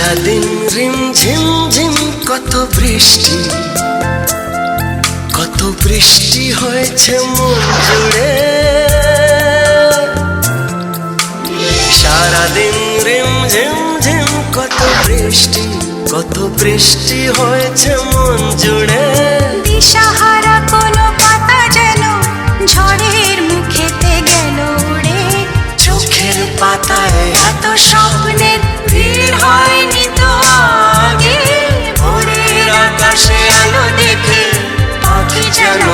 সারাদিন রিম ঝিম ঝিম কত বৃষ্টি হয়েছে মন জুড়ে। সারাদিন রিম ঝিম ঝিম কত বৃষ্টি হয়েছে মন জুড়ে। দিশাহারা কোনো পাতা যেন ঝড়ের মুখেতে গেল উড়ে। চোখের পাতায় এত স্বপ্নের ভিড় হয়নি তো আগে। ভোরের আকাশে আলো দেখে পাখি যেন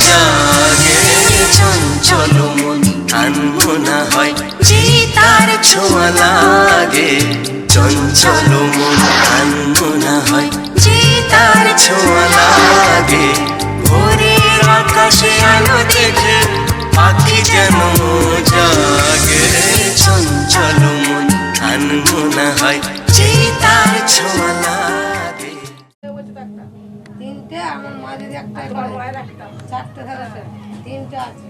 জাগে। চঞ্চল মন আনমনা হয় যে তার ছোঁয়া লাগে। চঞ্চল মন আনমনা হয় যে তার ছোঁয়া লাগে। ভোরের আকাশে আলো দেখে পাখি যেন জাগে। চঞ্চল মন আনমনা হয় যে তার ছোঁয়া লাগে। তিনটে আমার মা যদি একটা চারটে থাকতে তিনটে আছে।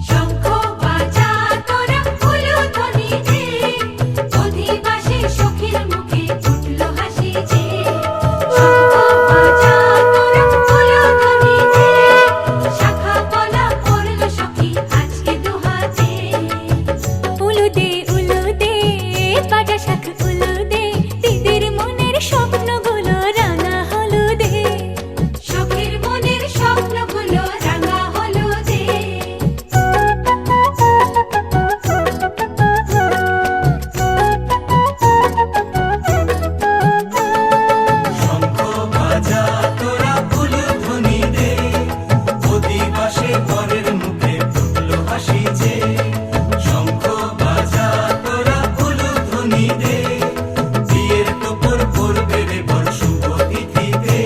শঙ্খ বাজা তোরা উলুধ্বনি দে, অধিবাসী সখীর মুখে উঠলো হাসি যে। শঙ্খ বাজা তোরা উলুধ্বনি দে, শাখা পলা পড়লো সখী আজকে দুহাতে। উলুদে উলুদে বাজা শাখ উলুদে, দিদির মনের স্বপ্নগুলো রাঙা হলুদে। সখীর মনের স্বপ্নগুলো রাঙা হলুদে। শঙ্খ বাজা তোরা উলুধ্বনি দে, অধিবাসে বরের মুখে ফুটলো হাসি যে। শঙ্খ বাজা তোরা উলুধ্বনি দে, বিয়ের তোপর পড়বে রে বর শুভ তিথিতে।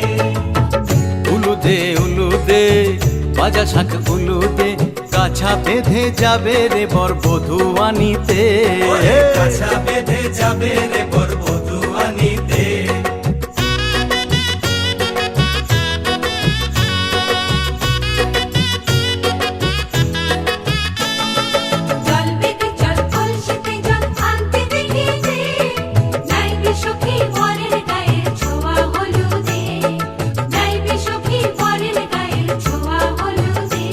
উলুদে উলুদে বাজা শাখ উলুদে, কাছা বেঁধে যাবে রে বর বধূ আনিতে। ওরে কাছা বেঁধে যাবে রে বর বধূ আনিতে। জল বেগে জল কলসিতে জল আনতে দেখি যে, যাইবে সখী বরের গায়ের ছোঁয়া হলুদে। যাইবে সখী বরের গায়ের ছোঁয়া হলুদে।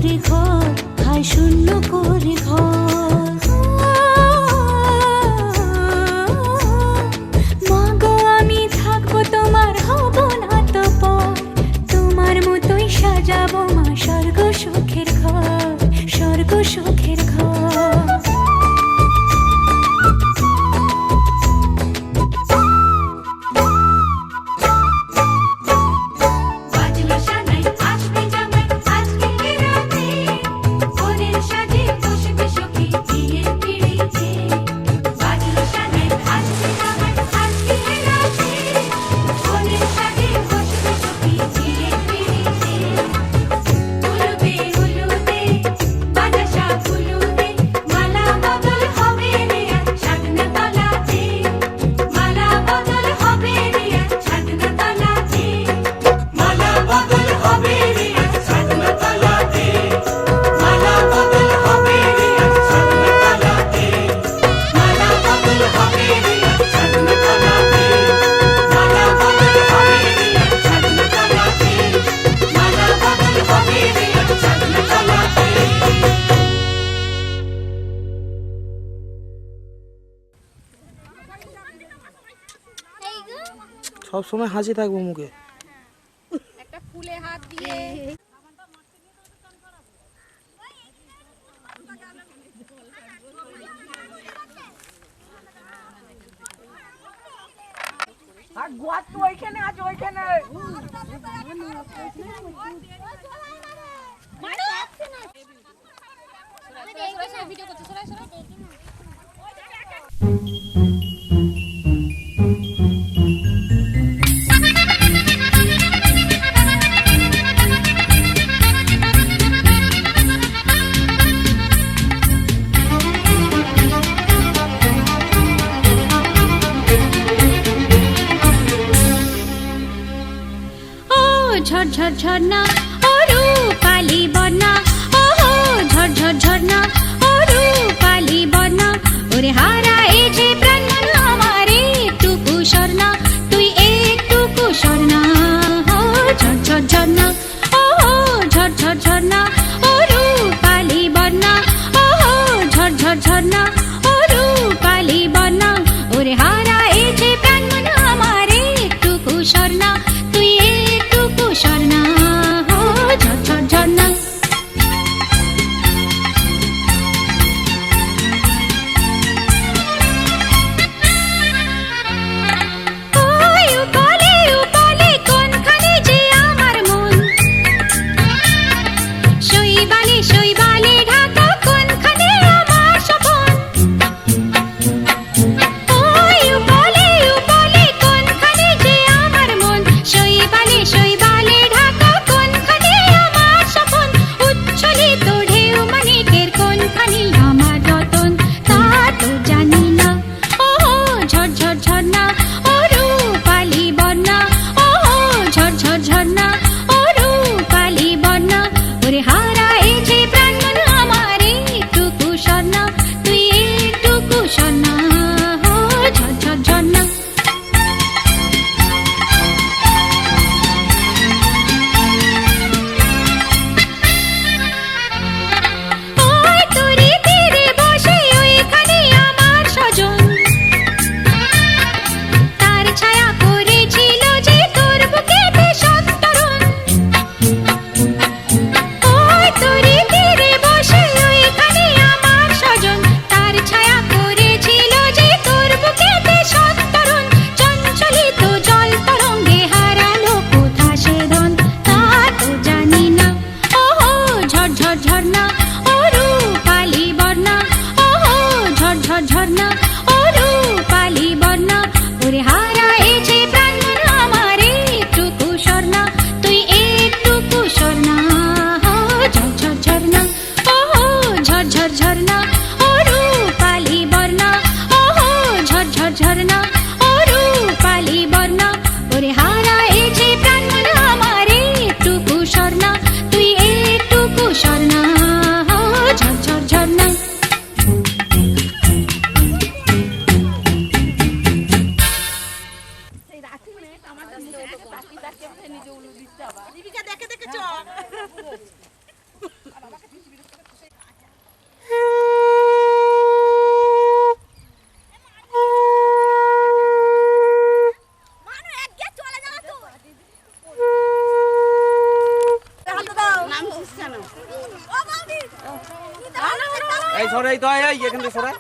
করে ঘর, হায় শূন্য করে ঘর। মা গো আমি থাকবো তোমার, হব না তো পর, তোমার মতোই সাজাবো মা স্বর্গ সুখের ঘর, স্বর্গ সুখের ঘর। বাজলো সানাই আসবে জামাই আজকে রাতে, বোনের সাজে বসবে সখী বিয়ের পিড়িতে। বাজলো সানাই আসবে জামাই আজকে রাতে, বোনের সাজে বসবে সখী বিয়ের পিড়িতে। উলুদে উলুদে বাজা শাক উলুদে, মালা বদল হবে রে আজ সাধনা তলাতে, মালা বদল হবে রে আজ সাধনা তলাতে। মালা বদল হবে রে আজ সাধনা তলাতে, মালা বদল হবে রে আজ সাধনা তলাতে, মালা বদল হবে রে আজ সাধনা তলাতে, মালা বদল হবে রে আজ সাধনা তলাতে, মালা বদল হবে রে আজ সাধনা তলাতে। সব সময় হাসি থাকবো মুখে। ঝরঝর ঝরনা ও রূপালি বন্যা, ও হো ঝরঝর ঝরনা ও রূপালি বন্যা। ওরে হারা এ যে প্রাণ মন আমার একটুকু স্বর্ণা, তুই একটুকু স্বর্ণা। ও ঝরঝর ঝরনা, ও হো ঝরঝর ঝরনা ও রূপালি বন্যা, ও হো ঝরঝর ঝরনা ও রূপালি বন্যা। ওরে হারা এ যে প্রাণ মন আমার একটুকু স্বর্ণা, তুই একটুকু স্বর্ণা। ও ঝরঝর ঝরনা। ওই উপলে উপলে কোনখানে যে আমার মন, শৈবালে শৈবালে ঢাকা কোনখানে আমার স্বপন। ওই উপলে উপলে কোনখানে যে আমার মন, শৈবালে শৈবালে ঢাকা কোনখানে আমার স্বপন। উচ্ছ্বলিত ঢেউ মানিকের কোনখানে আমার রতন, তা তো জানি না। ও ঝরঝর ঝরনা ও রূপালি বন্যা, ও ঝরঝর ঝরনা ও রূপালি বন্যা। ওরে হারা এ যে প্রাণ মন আমার একটুকু স্বর্ণা, তুই একটুকু স্বর্ণা। ও ঝরঝর ঝরনা। ওই তোরে তীরে বসে ওইখানে আমার স্বজন, তার ছায়া করেছিল যে তোর বুকেতে সন্তরণ। ওই তোরে তীরে বসে ওইখানে আমার স্বজন, তার ছায়া করেছিল যে তোর বুকেতে সন্তরণ। চঞ্চলিত জল তরঙ্গে হারালো কোথা সে ধন, তা তো জানি না। ও ঝরঝর ঝরনা ও রূপালি বন্যা, ও ঝরঝর ঝরনা ও রূপালি বন্যা। ওরে হারা এ যে প্রাণ মন আমার একটুকু স্বর্ণা, তুই একটুকু স্বর্ণা। ও ঝরঝর ঝরনা, ও ঝরঝর ঝরনা ও রূপালি বন্যা, ও ঝরঝর ঝরনা ও রূপালি বন্যা। ওরে হারা এ যে প্রাণ মন আমার একটুকু স্বর্ণা, তুই একটুকু স্বর্ণা। এই সরাই তো এই এখান থেকে সরাই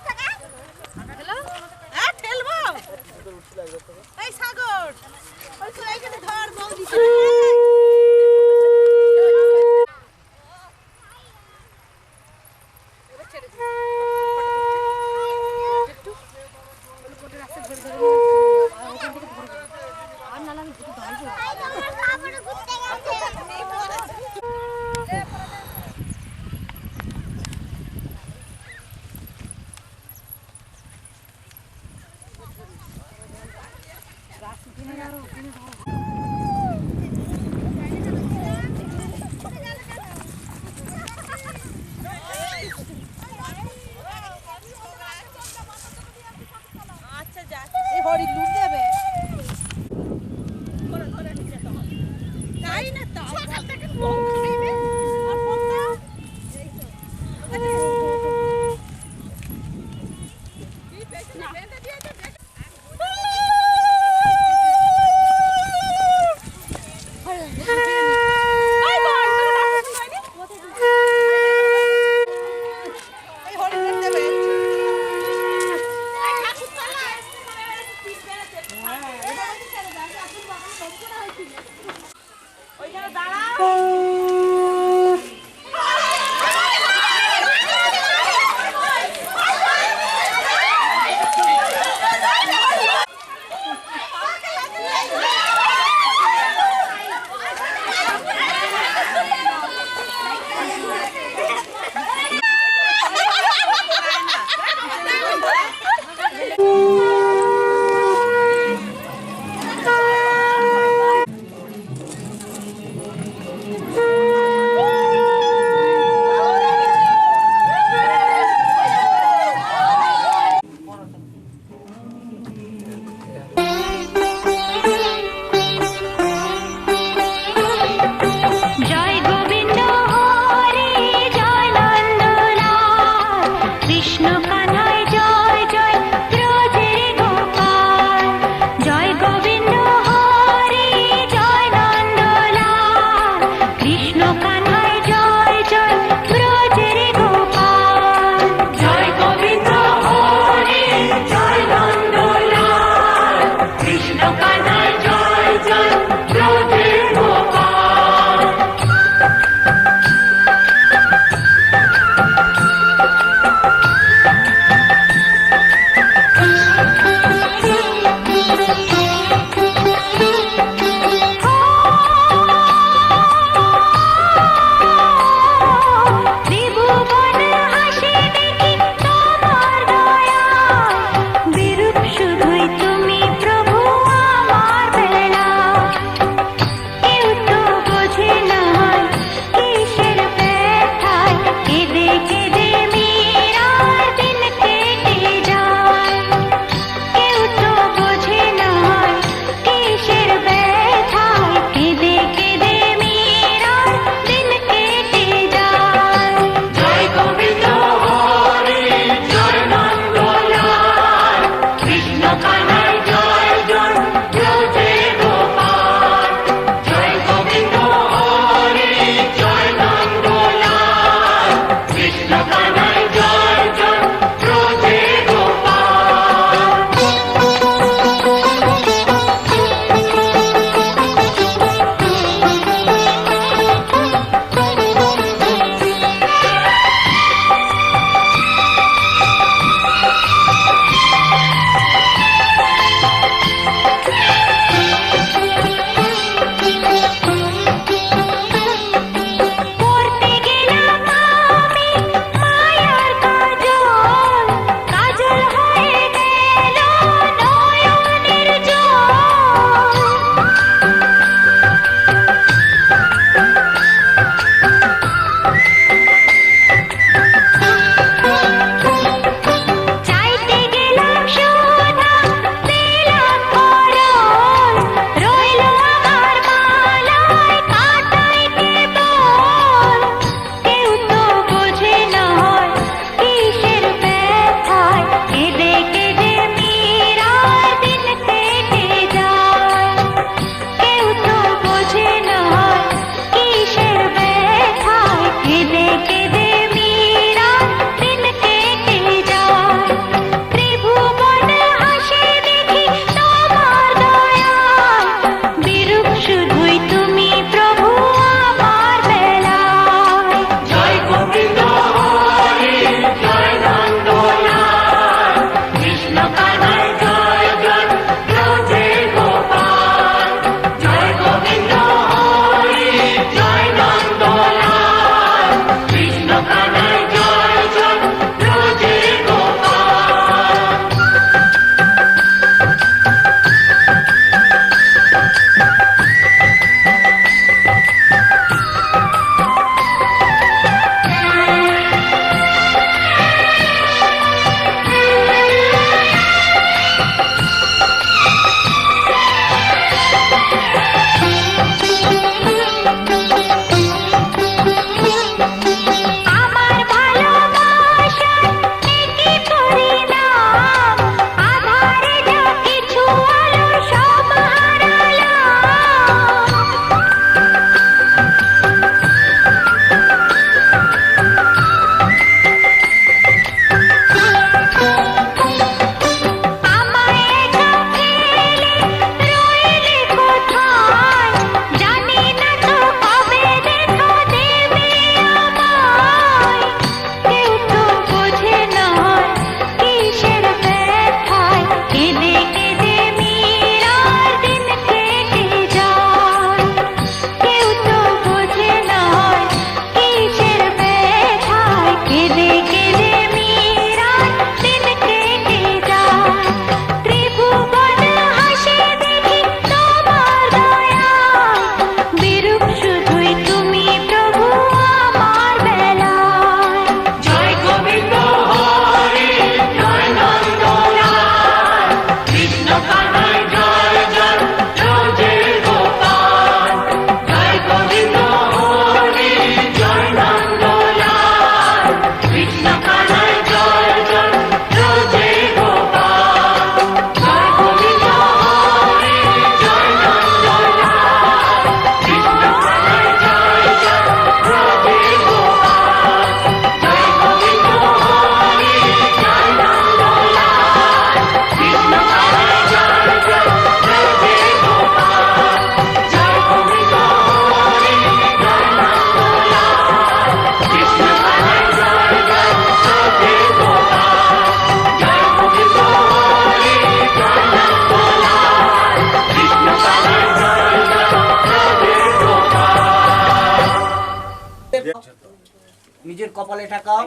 ঠাকাও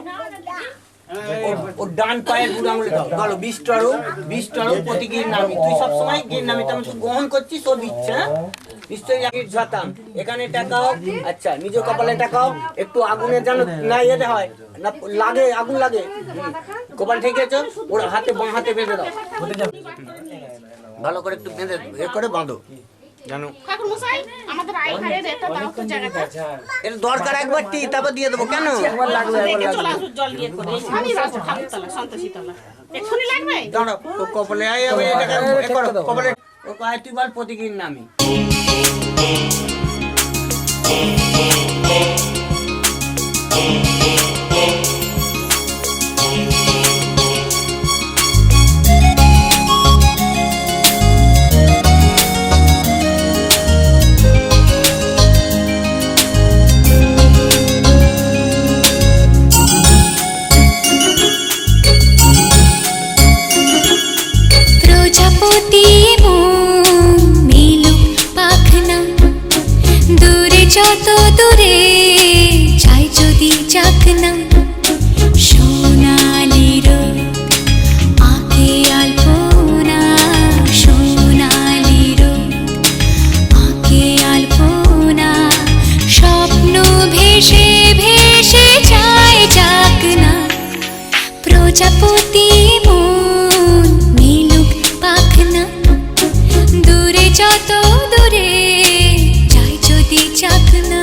ওর ডান পায়ের বুড়ো আঙুলে দাও বলো বিষ্টর প্রতিগির নামি তুই সবসময় গির নামি তেমন গ্রহণ করছিস ও দিচ্ছে হ্যাঁ নিশ্চয়ই আমি ঝাতাম এখানে টাকাও আচ্ছা নিজের কপালে টাকাও একটু আগুনের যেন না ইয়েতে হয় না লাগে আগুন লাগে কপাল ঠিক আছে ওর হাতে বাঁ হাতে বেঁধে দাও ভালো করে একটু বেঁধে এ করে বাঁধো জানো ঠাকুর মশাই আমাদের আইহারের এটা দাও তো জায়গাটা এর দরকার একবার টি তারপর দিয়ে দেবো কেন দেখে চলে আসুন জল দিয়ে করে এখানেই রাখো ঠাকুরতলা সন্তোষীতলা এক্ষুনি লাগবে দাঁড়াও তো কপালে আয় আমি এটাকে এ করো কপালে ও কয় তুই বল প্রতিগির নামি প্রজাপতি মিলু পাখনা দূরে যত দূরে চাই যদি চাকনা সোনালির আঁকে আলপনা সোনালির আঁকে আলপনা স্বপ্ন ভেসে ভেসে যায় চাকনা প্রজাপতি মন মিলুক পাখনা দূরে যত দূরে যাই যদি চাকনা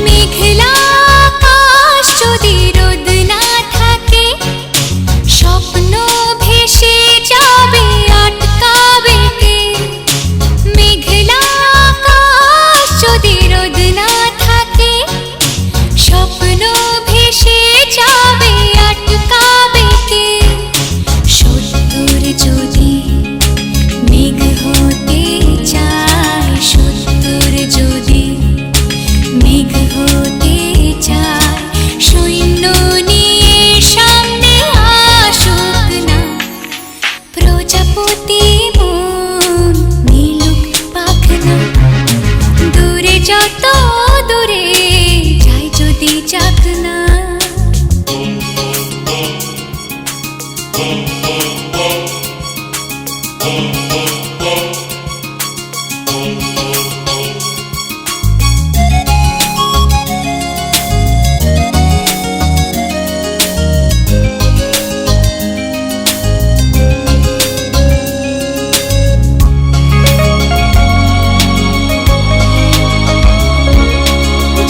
মেঘলা আকাশ যদি রোদ না থাকে স্বপ্ন ভেসে যাবে আটকাবে কে মেঘলা আকাশ যদি রোদ না থাকে স্বপ্ন ভেসে যাবে আটকাবে কে সত্তর যদি মেঘ হতে চায় সত্তর যদি মেঘ হতে চায় সৈন্য নিয়ে সামনে আসুক না প্রজাপতি মন মিলুক পাখনা দূরে যত দূরে যাই যদি চাকনা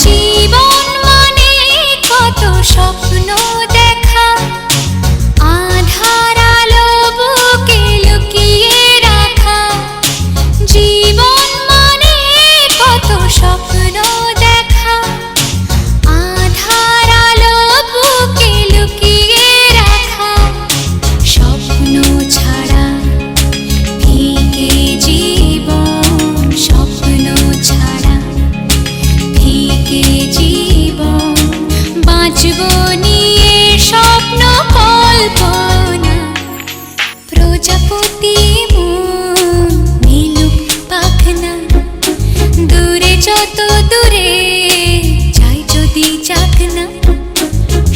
জীবন মানে কত স্বপ্ন দেখা আধার আলো বুকে লুকিয়ে রাখা জীবন মানে কত স্বপ্ন দেখা আধার আলো বুকে লুকিয়ে রাখা স্বপ্ন ছাড়া ফিকে জীবন স্বপ্ন ছাড়া ফিকে জীবন বাঁচব নিয়ে স্বপ্ন কল্পনা প্রজাপতি মন মিলুক পাখনা দূরে যত দূরে যাই যদি চাকনা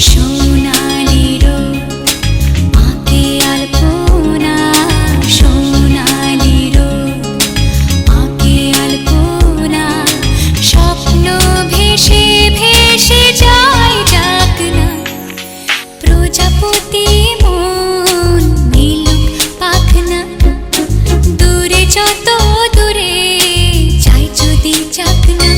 সোনালির আঁকে আলপনা সোনালির আঁকে আলপনা স্বপ্ন ভেসে ভেসে যায় ডাকনা প্রজাপতি মন মিলুক পাখনা দূরে যত দূরে যাই যদি চাকনা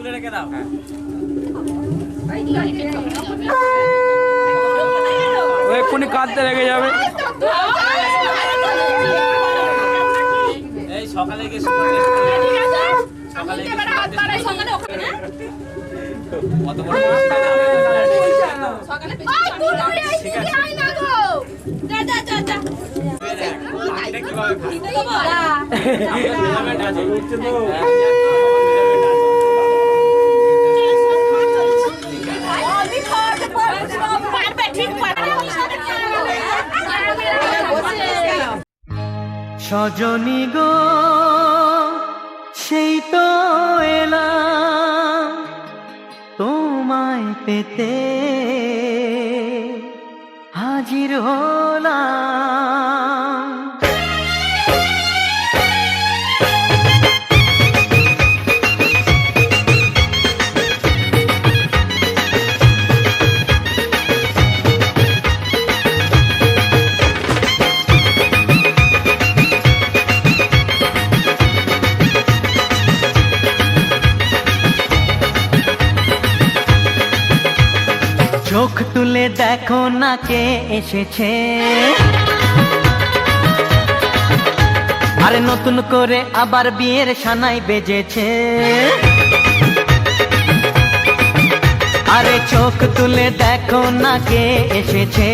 তুলে রেখে দাও। ও এক্ষুনি কাঁদতে লেগে যাবে। এই সকালে গিয়ে কত বড় মাছ খাবে? ঠিক আছে। এটা কিভাবে খাবে? মেজারমেন্ট আছে। সজনী গো সেই তো এলাম তোমায় পেতে, হাজির হলাম। চোখ তুলে দেখো না কে এসেছে, আরে নতুন করে আবার বিয়ের সানাই বেজেছে। আরে চোখ তুলে দেখো না কে এসেছে,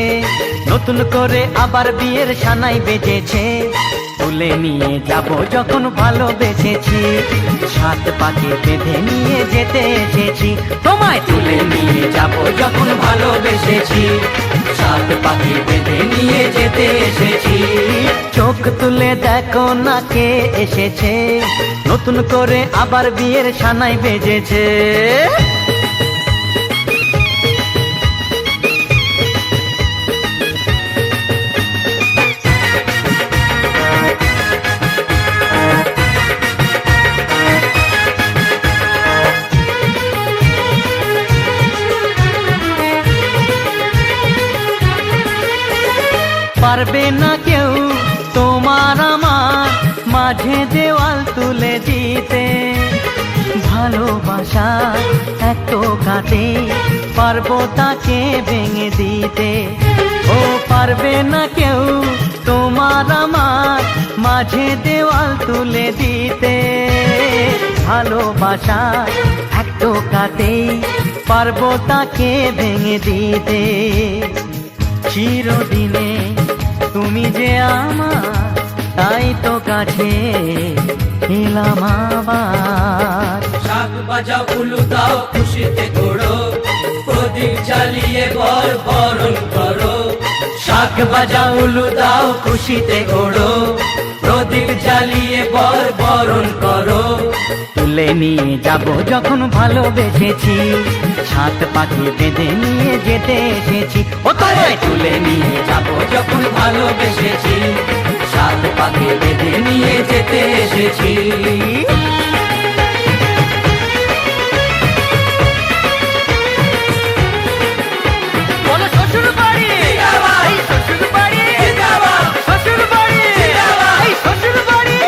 নতুন করে আবার বিয়ের সানাই বেজেছে। তুলে নিয়ে যাব যখন ভালোবেসেছি, সাত পাকে বেঁধে নিয়ে যেতে এসেছি। তোমায় তুলে নিয়ে যাব যখন ভালোবেসেছি, সাত পাকে বেঁধে নিয়ে যেতে এসেছি। চোখ তুলে দেখো না কে এসেছে, নতুন করে আবার বিয়ের সানাই বেজেছে। পারবে না কেউ তোমার আমার মাঝে দেওয়াল তুলে দিতে, ভালোবাসা এত কাটে পারবো তাকে ভেঙে দিতে। ও পারবে না কেউ তোমার আমার মাঝে দেওয়াল তুলে দিতে, ভালোবাসা এত কাটে পারবো তাকে ভেঙে দিতে। চিরদিনে তুমি যে আমার, তাই তো কাছে এলাম আবার। শাক বাজাও উলু দাও খুশিতে ঘোড়ো, প্রদীপ জ্বালিয়ে বর বরণ করো। শাক বাজাও উলু দাও খুশিতে ওড়ো, প্রদীপ জ্বালিয়ে বর বরণ করো। তুলে নিয়ে যাব যখন ভালোবেসেছি, সাত পাখি বেঁধে নিয়ে যেতে এসেছি। ও তোমায় তুলে নিয়ে যাব যখন ভালোবেসেছি, সাত পাখি বেঁধে নিয়ে যেতে এসেছি। শ্বশুর বাড়ি, শ্বশুর বাড়ি, শ্বশুর বাড়ি, শ্বশুর বাড়ি।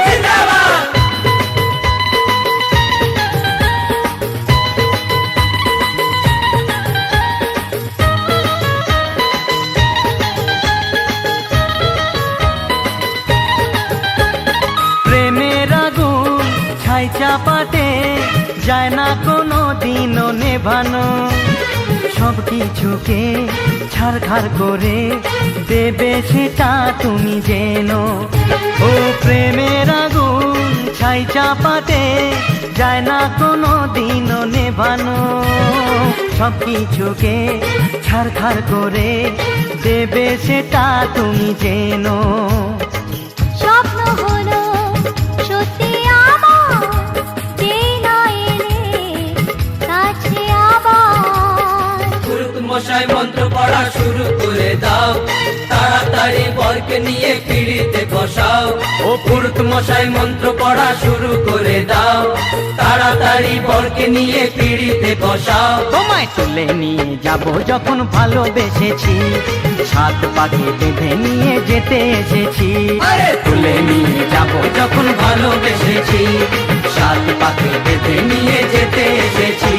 প্রেমের আগুন ছাই চাপাতে যায় না কোনো দিনও নেভানো, সব কিছুকে ছারখার করে দেবে সেটা তুমি জেনো। ও প্রেমের আগুন ছাই চাপাতে যায় না কোনো দিনও নেভানো, সব কিছুকে ছারখার করে দেবে সেটা তুমি জেনো। স্বপ্ন হলো সত্যি আমার, যেই না এলে কাছে আবার। পুরুত মশাই মন্ত্র পড়া শুরু করে দাও, তাড়াতাড়ি বরকে বরকে নিয়ে পিড়িতে বসাও, ও পুরুত মশাই মন্ত্র পড়া শুরু করে দাও, তাড়াতাড়ি বরকে নিয়ে পিড়িতে বসাও। তোমায় তুলে নিয়ে যাব যখন ভালোবেসেছি, সাত পাকে বেঁধে নিয়ে যেতে এসেছি। আরে তুলে নিয়ে যাব যখন ভালোবেসেছি, সাত পাকে বেঁধে নিয়ে যেতে এসেছি।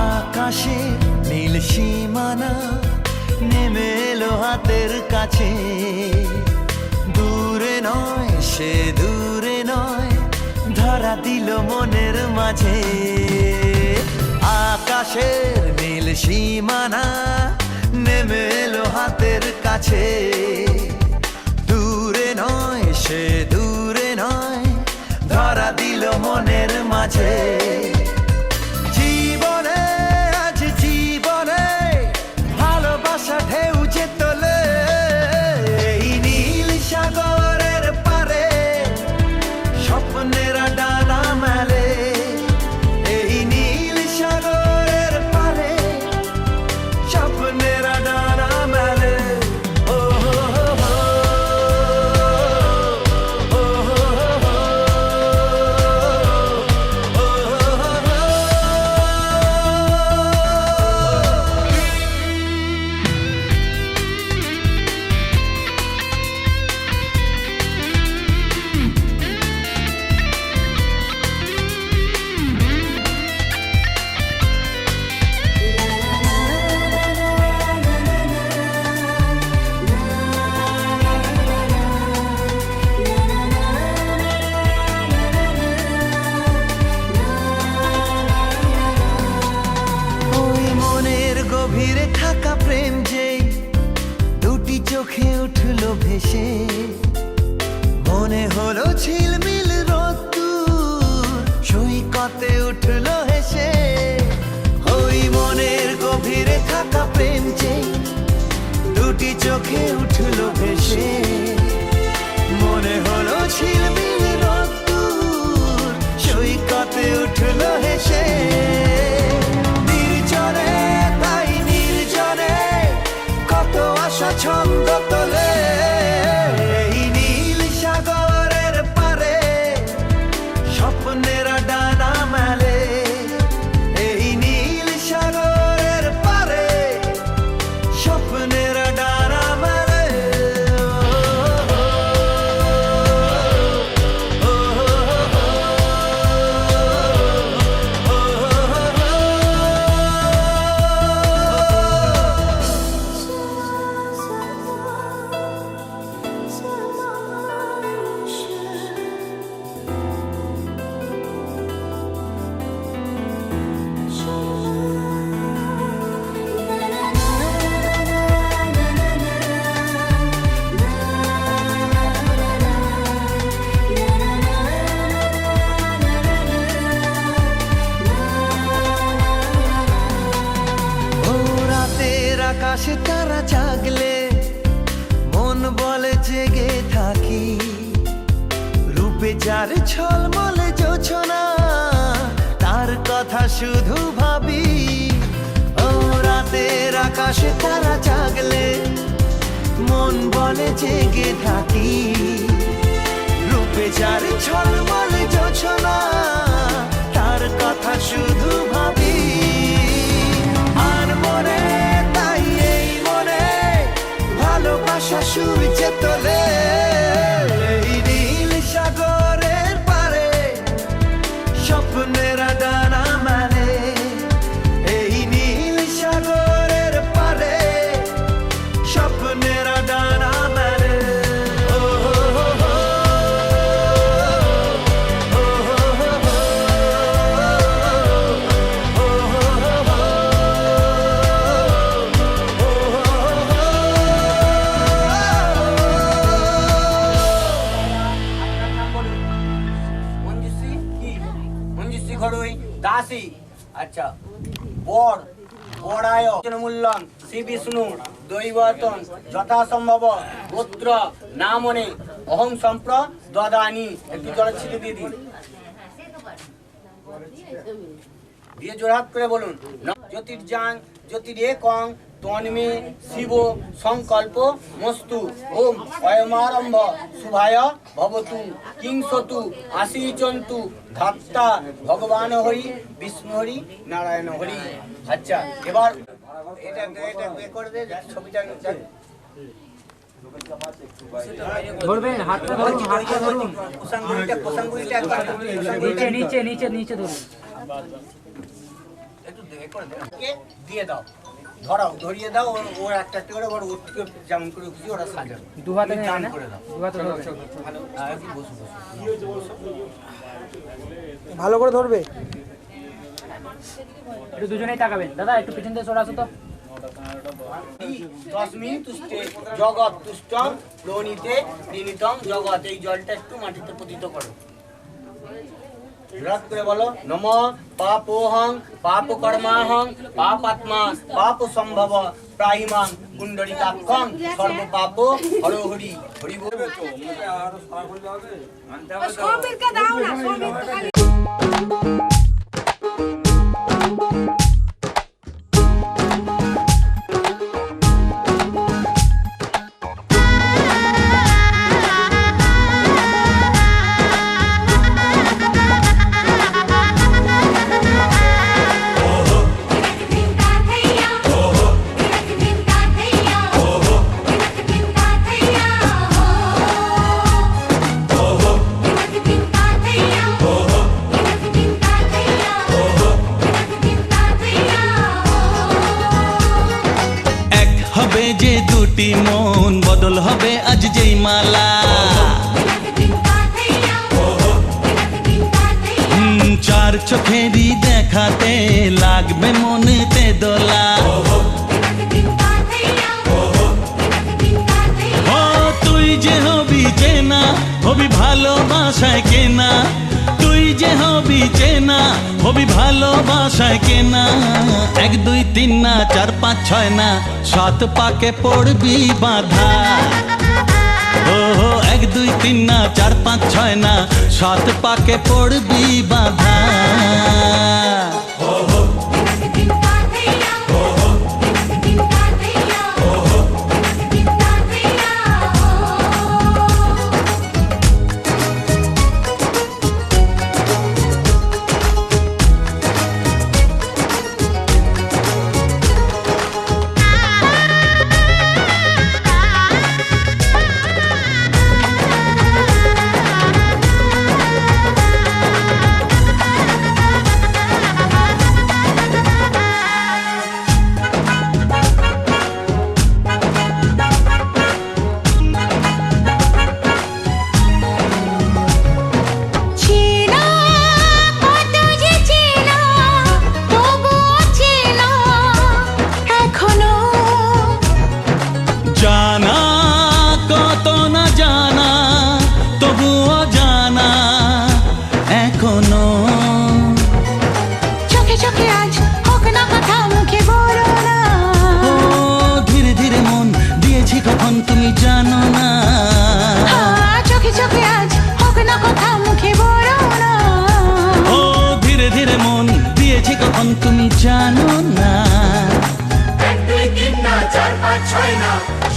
আকাশে নীল সীমানা নেমে এলো হাতের কাছে, দূরে নয় সে দূরে নয়, ধরা দিল মনের মাঝে। আকাশের নীল সীমানা নেমে এলো হাতের কাছে, দূরে নয় সে দূরে নয়, ধরা দিল মনের মাঝে। জীবনে আজ জীবনে ভালোবাসা ঢেউ যে তোলে, এই নীল সাগরের পারে স্বপ্নেরা ডানা মেলে, এই নীল সাগরের পারে স্বপ্নেরা ডানা মেলে। ও হো হো হো, ও হো হো হো, ও হো হো। ওই মনের গভীরে থাকা প্রেম যেই দুটি চোখে উঠলো ভেসে, মনে হলো ঝিলমিল রোদ্দুর সৈকতে উঠলো হেসে। ওই মনের গভীরে থাকা প্রেম যেই দুটি চোখে উঠলো ভেসে, মনে হলো ঝিলমিল রোদ্দুর সৈকতে উঠলো হেসে। নির্জনে তাই নির্জনে কত আশা ছন্দ তোলে, এই নীল সাগরের পারে স্বপ্নেরা ডানা মেলে, এই নীল সাগরের পারে স্বপ্নেরা ডানা মেলে। মন বলে জেগে থাকি, রূপে যার ছলমলে জোছনা, তার কথা শুধু ভাবি। ও রাতের আকাশে তারা জাগলে মন বলে জেগে থাকি, রূপে যার ছলমলে জোছনা, তার কথা শুধু ভাবি। আর মনে তাই এই মনে ভালোবাসা সূর্যে তোলে, এই নীল সাগরের পারে স্বপ্নেরা ডানা মেলে, এই নীল সাগরের পারে স্বপ্নেরা ডানা মেলে। ও হো হো হো, ও হো হো হো, ও হো হো হো, ও হো হো হো। মঞ্জুশ্রী কি? মঞ্জুশ্রী ঘরোই দাসী। আচ্ছা, বর বরায় মূল্যম শ্রী বিষ্ণু দৈবতন যথাসম্ভব গোত্র নামনে অহং সম্প্র দদানি। একটু জলের ছিটে দিয়ে দিন, দিয়ে জোরহাত করে বলুন জ্যোতির্যাং জ্যোতিরেকং তন্মে শিব সংকল্প মস্তু। ওম অয়মারম্ভ শুভায় ভবতু কিংসতু আশীচন্তু ধাত্তা ভগবান হরি বিষ্ণু হরি নারায়ণ হরি। আচ্ছা, এবার এটা করে দে, ছবিটা নিচে ধরবেন, হাতটা ধরুন, হাতটা ধরুন, পোষাঙ্গুলিটা একবার নিচে নিচে নিচে নিচে ধরুন। একটু করে দিয়ে দাও, ধরাও, ধরিয়ে দাও, ওর একটা একটা করে ওর উঠকে যেমন করে খুশি ওরা সাজানো। দু হাতে তুমি নেবে টান না? করে দাও। দু হাতে ধরবে। ভালো, একটু বসো বসো। ভালো করে ধরবে। একটু দুজনেই তাকাবেন। দাদা একটু পিছন দিয়ে সরে আসো তো। তসমিন তুষ্টে জগৎ তুষ্টম লোনিতে নিনিতম জগৎ। এই জলটা একটু মাটিতে পতিত করো, রাত করে বলো নম পাপোহং পাপ কর্মাহং পাপাত্মা পাপ সম্ভব প্রাহিমাং কুণ্ডলিকাক্ষং সর্ব পাপ হরো হরি হরি বল। সৌমিরকে দাও না, সৌমিরকে খালি যে দুটি মন বদল হবে আজ যেই মালা, চার চোখেরই দেখাতে লাগবে মনেতে দোলা। ও তুই যে হবি চেনা, হবি ভালোবাসায় কেনা, তুই যে হবি চেনা, হবি ভালোবাসায় কেনা। 1 2 3 না 4 5 6 না 7 পাকে পড়বি বাঁধা। ও 1 2 3 না 4 5 6 না 7 পাকে পড়বি বাঁধা।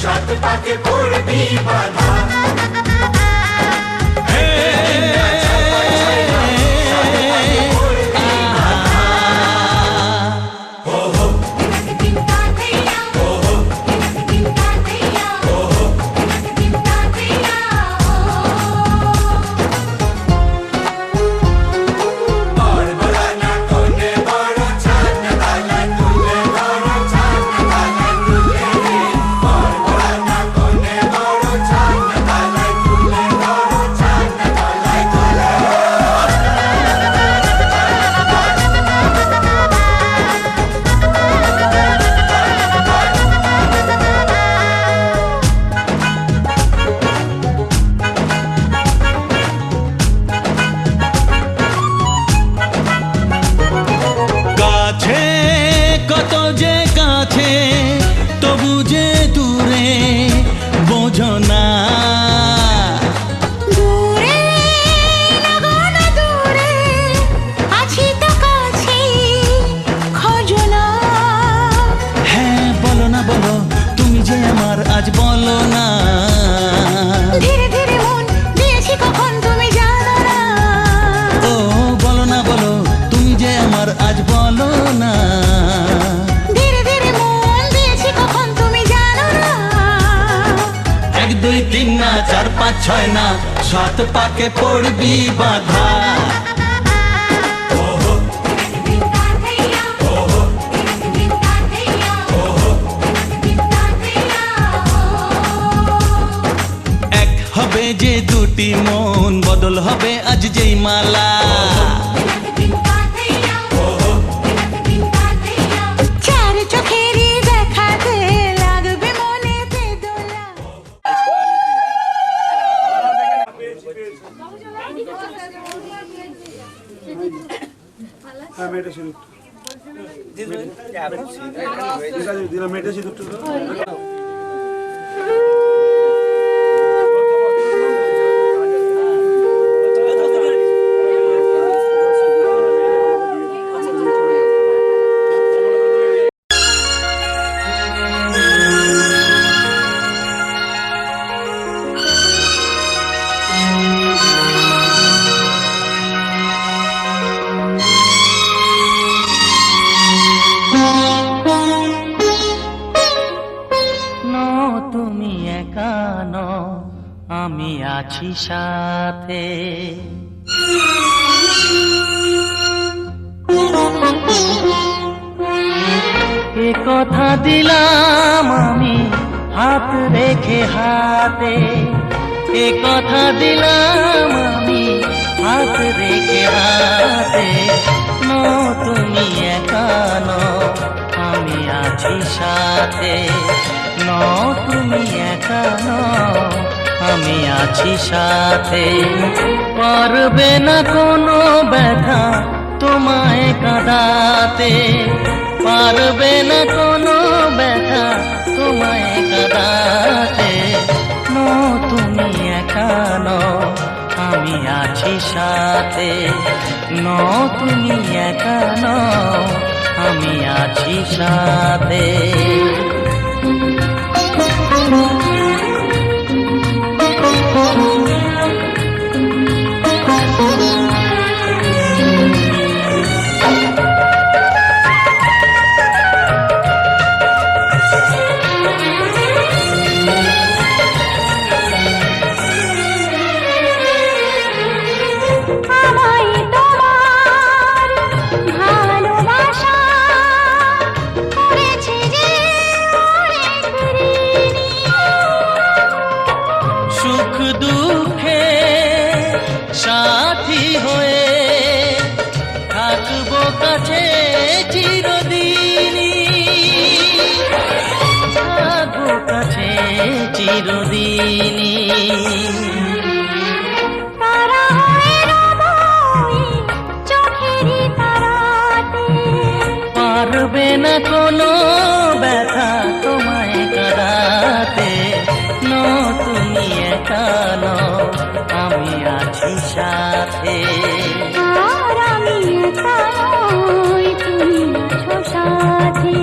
সাত পাকে পড়বি বাধা কাছে কত যে কাছে তবু যে দূরে বোঝো না দূরে লাগানো দূরে আছি তো কাছে খোঁজো না হ্যাঁ বলো না বলো তুমি যে আমার আজ বলো না ধীরে ধীরে মন দিয়েছি কখন তুমি জানো না ও বলো না বলো তুমি যে আমার আজ বলো না ধীরে ধীরে মন দিয়েছি কখন তুমি জানো না 1 2 3 না 4 5 6 না 7 পাকে পড়বি বাধা এক হবে যে দুটি মন বদল হবে আজ যেই মালা চার চোখেরই দেখাতে লাগবে মনেতে দোলা তুমি একা নও আমি আছি সাথে এ কথা দিলাম আমি হাত রেখে হাতে এ কথা দিলাম আমি হাত রেখে হাতে তুমি একা নও আমি আছি সাথে তুমি একা নও আমি আছি সাথে পারবে না কোনো ব্যথা তোমায় কাঁদাতে পারবে না কোনো ব্যথা তোমায় কাঁদাতে তুমি একা নও আমি আছি সাথে তুমি একা নও আমি আছি সাথে আমায় তোমার ভালোবাসা করেছে যে অনেক ঋণী। সুখ দুঃখে সাথী হয়ে থাকবো কাছে চিরদিনই থাকবো কাছে চিরদিনই তারা হয়ে রব ওই চোখেরই তারাতে। পারবে না কোনো ব্যথা তোমায় কাঁদাতে তুমি একা নও আমি আছি সাথে আর আমি একা নই, তুমি আছো সাথে।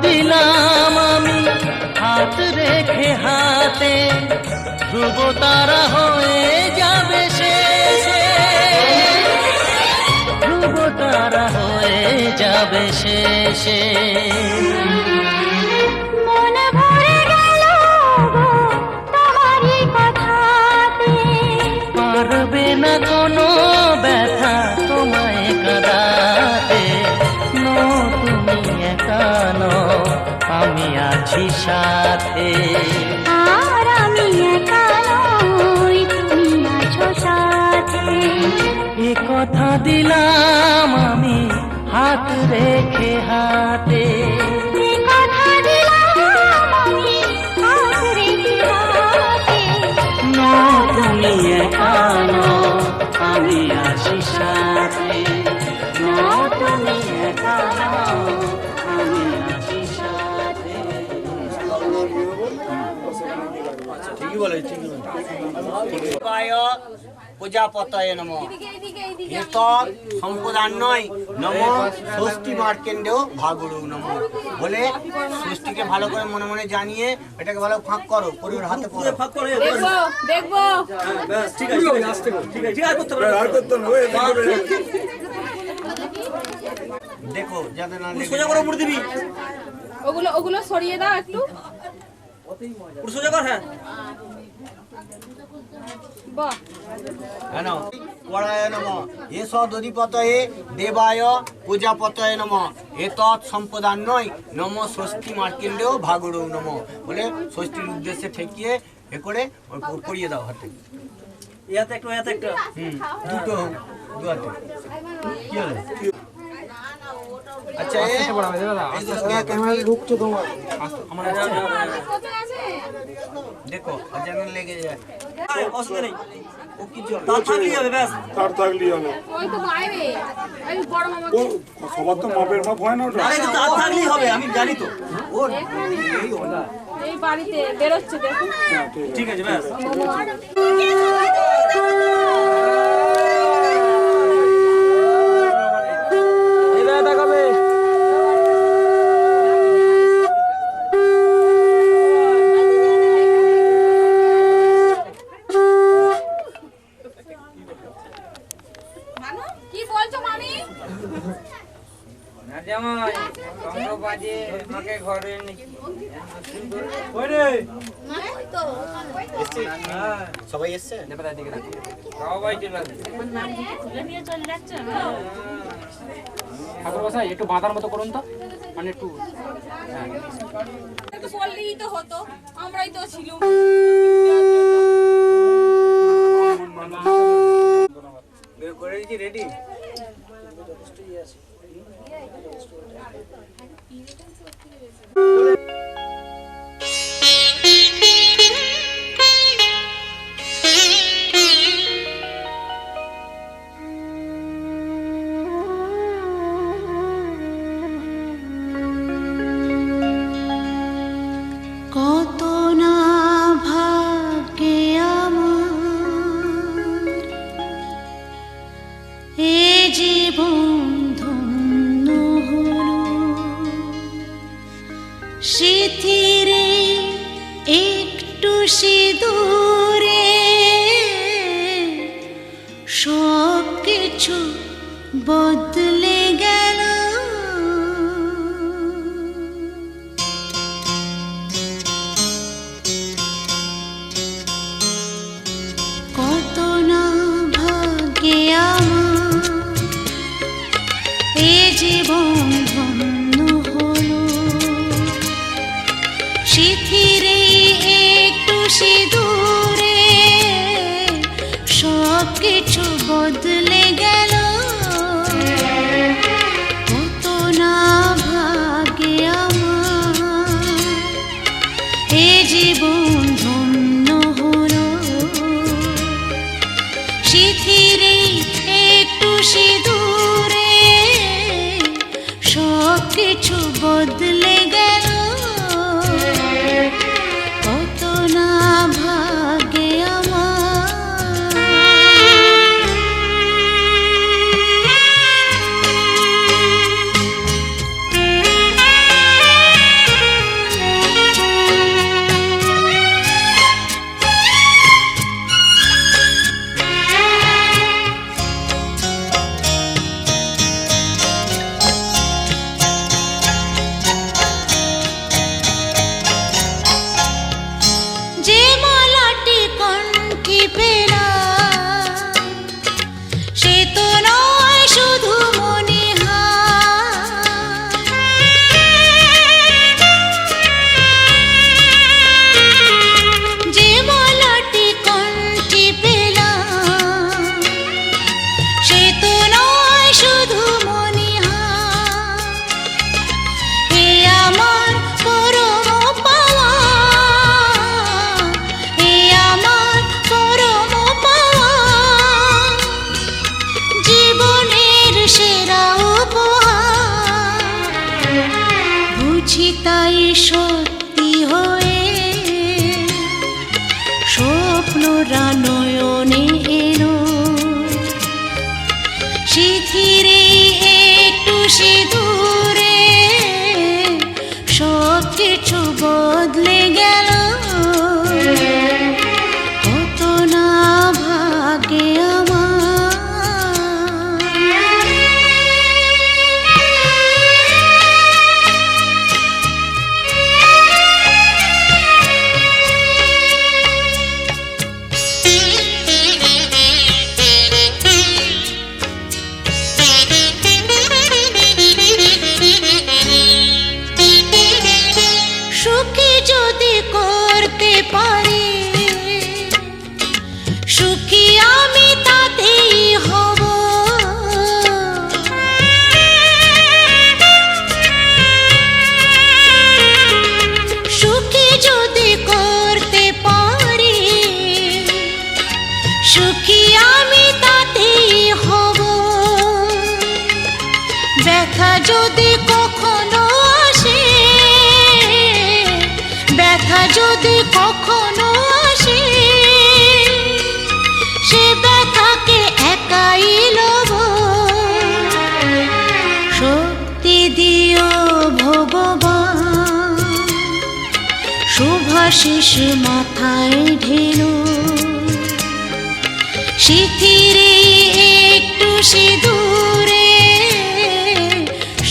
দিলাম আমি হাত রেখে হাতে, ধ্রুব তারা হয়ে যাবে শেষে, ধ্রুব তারা হয়ে যাবে শেষে। মন ভরে গেল গো তোমারই কথাতে, পারবে না কোনো ব্যথা তোমায় কাঁদাতে, নো তুমি একা নও, আমি আছি সাথে। আর আমি একা নই, তুমি আছো সাথে। এ কথা দিলাম আমি হাত রেখে হাতে, এ কথা দিলাম আমি হাত রেখে হাতে। নো তুমি একা নও, আমি আছি সাথে। নো তুমি একা নও, আমি আছি সাথে। ঠিকই বলে, ঠিকই বলে। দেবায় প্রজাপতয়ে নমঃ। এত সম্পদান্নয় নমঃ ষষ্ঠী মার্কেন্ডেয় ভাগুরু নমঃ। বলে ষষ্ঠীকে ভালো করে মনে মনে জানিয়ে এটাকে ভালো ফাঁক করো, করে ওর হাতে পড়ো। দেখবো দেখবো দেখো যাতে না সোজা করে উপর দিবি, ওগুলো ওগুলো সরিয়ে দাও একটু। সোজা কর। হ্যাঁ বাহ, হ্যাঁ পরায় নমঃ। এষ দধিপতয়ে দেবায় প্রজাপতয়ে নমঃ। এতৎ সম্পদান্নয় নমঃ ষষ্ঠী মার্কেন্ডেয় ভাগুরু নমঃ। বলে ষষ্ঠীর উদ্দেশ্যে ঠেকিয়ে এ করে পড়িয়ে দাও হাতে। ইয়াতে একটু দুটো দু হাতে। কি হলো? আচ্ছা ঢুকছে তোমার আমার দেখো যেন লেগে যায়, অসুবিধা নেই। ও কিছু তার থাকলেই হবে, ব্যাস তার থাকলেই হবে। ওই তো বাইরে এই বড় মামা ও সবার তো মাপের মাপ হয় না ওটা। আরে তো তার থাকলেই হবে, আমি জানি তো। ওর এই বাড়িতে বেরোচ্ছে দেখুন। ঠিক আছে, ব্যাস। এবার দেখাবে। কি বলছো মামি? জামাই কমলো বাজে মাকে ঘরে সবাই এসছে? সবাই চলে আসবে। ঠাকুর মশাই একটু বাঁধার মতো করুন তো, মানে একটু তো বললেই তো হতো, আমরাই তো ছিলুম। বের করে দিয়েছি, রেডি? কত না ভাগ্যে আমার এ জীবন ধন্য হলো, স্মৃতিরে একটু সিঁদুরে সব কিছু বদলে গেল। কত না ভাগ্যে আমার এ জীবন ধন্য হলো, স্মৃতিরে একটু সিঁদুরে সব কিছু বদলে গেল। কত না ভাগ্যে আমার এ জীবন ধন্য হলো, স্মৃতিরে একটু সিঁদুরে সব কিছু বদলে গেল। কত না ভাগ্যে আমার। বুঝি তাই সত্যি হয়ে স্বপ্নরা নয়নে এলো, শিথিরে একটু সিঁদুরে সব কিছু বদলে গেল। কত না ভাগ্যে আমার। সুখী যদি করতে পারি, সুখী আমি তাতেই হব। সুখী যদি করতে পারি, সুখী আমি তাতেই হব। ব্যথা যদি কখনো আসে, ব্যথা যদি কখনো আসে, সে ব্যথাকে একাই লব। শক্তি দিও ভগবান, শুভাশিস মাথায় ঢেলো, শিথিরে একটু সিঁদুরে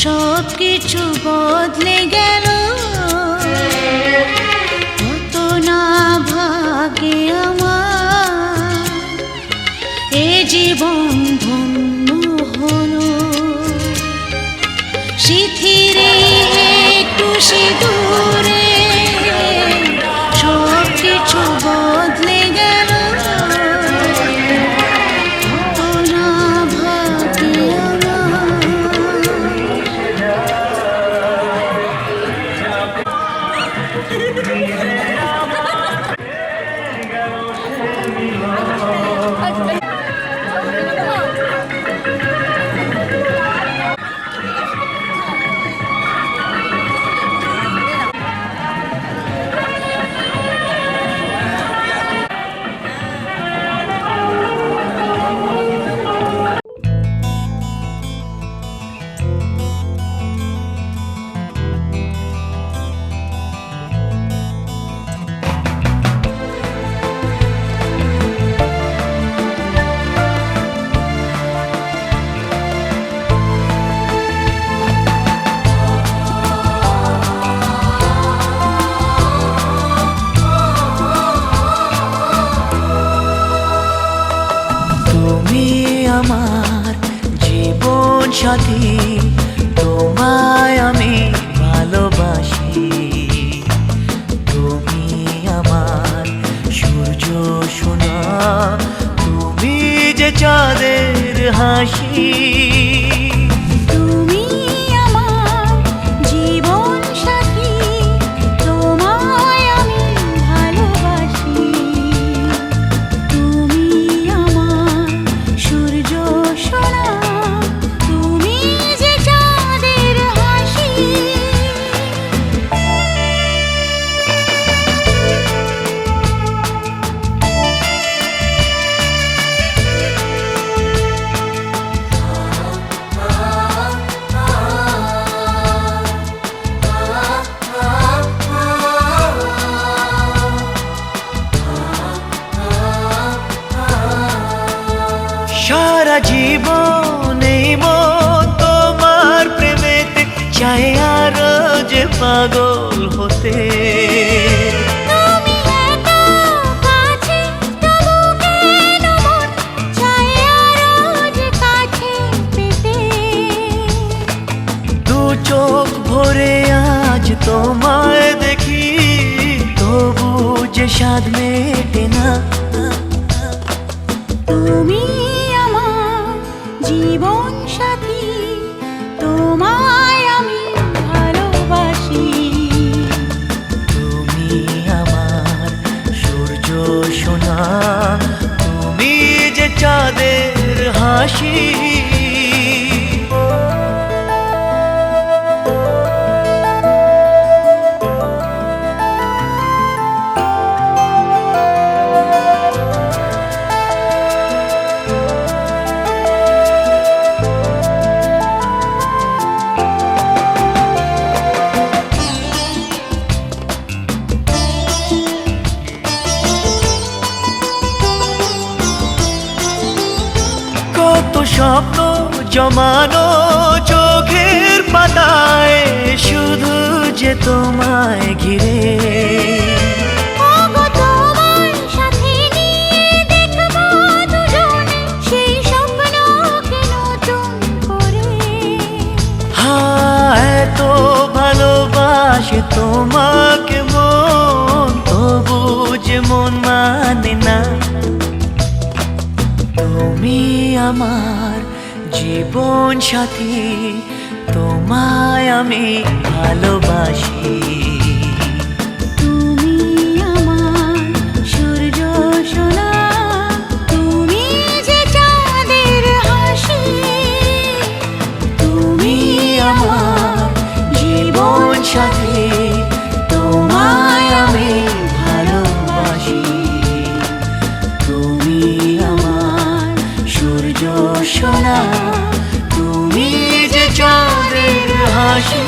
সব কিছু বদলে গেল। কত না ভাগ্যে আমার, এ জীবন ধন্য হলো। শিথিরে একটু সিঁদুরে সব কিছু বদলে গেল। কত না ভাগ্যে আমার। তুমি আমার জীবন সাথী, তোমায় আমি ভালোবাসি। তুমি আমার সূর্য সোনা, তুমি যে চাঁদের হাসি। তুমি আমার জীবন সাথী, তোমায় আমি ভালোবাসি। তুমি আমার সূর্য সোনা, তুমি যে চাঁদের হাসি। সারা জীবন এই মন তোমার প্রেমেতে চাই আরো যে পাগল হতে। তুমি এত কাছে, তবু কেন মন চায় আরো যে কাছে পেতে। দু চোখ ভরে আজ তোমায় দেখি, তবু যে স্বাদ মেটে না। তুমি আমার জীবন সাথী, তোমায় আমি ভালোবাসি। স্বপ্ন জমানো চোখের পাতায় শুধু যে তোমায় ঘিরে ওগো তোমার সাথে নিয়ে দেখবো দুজনে সেই স্বপ্নকে নতুন করে। এত ভালোবাসে তোমাকে মন, তবু যে মন মানে না। তুমি আমার জীবন সাথী, তোমায় আমি ভালোবাসি। তুমি আমার সূর্য সোনা, তুমি যে চাঁদের হাসি। তুমি আমার জীবন সাথী, তোমায় আমি ভালোবাসি। তুমি আমার সূর্য সোনা, তুমি যে চাঁদের হাসি।